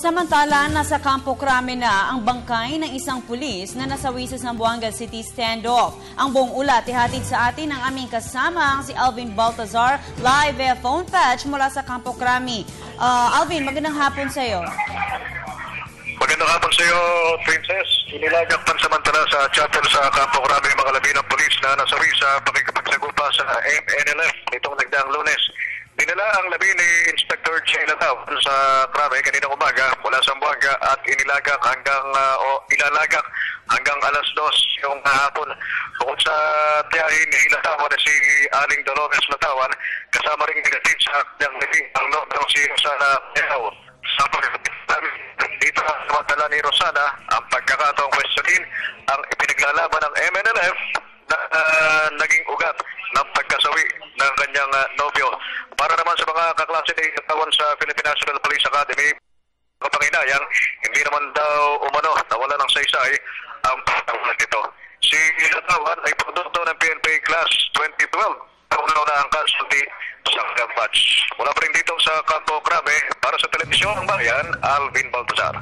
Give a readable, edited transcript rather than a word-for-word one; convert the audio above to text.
Samantala, nasa Campo Crame na ang bangkay ng isang pulis na nasawi sa Zamboanga City standoff. Ang buong ulat ihatid sa atin ng aming kasama si Alvin Baltazar, live via phone patch mula sa Campo Crame. Alvin, magandang hapon sa iyo. Magandang hapon sa iyo, Princess. Inilagak pansamantala sa chapel sa Campo Crame mga labi ng pulis na nasawi sa pakikipagsagupa sa MNLF nitong nagdaang Lunes. Dinala ang labi ni Inspector Jay Lataw sa Crame kaninang umaga mula sa Zamboanga at ilalagak hanggang alas 2 yung hapon. Bukod sa tiyahin ni Lataw na si Aling Dolores Latawan, kasama rin negative sa kanyang labi ang noong si Rosana Ehaw. Sa pagkakataon dito samantala ni Rosana ang pagkakataong questionin ang ipinaglalaban ng MNLF na naging ugat ng pagkasawi ng kanyang nobyo. Para naman sa mga kaklase ni Latawan sa Philippine National Police Academy, kapanginayang hindi naman daw umano nawala ng saysay ang pagkakulan nito. Si Latawan ay produkto ng PNP Class 2012. Kaunaw na ang casualty sa batch. Mula pa rin dito sa Campo Crame para sa Telebisyon ng Bayan, Alvin Baltazar.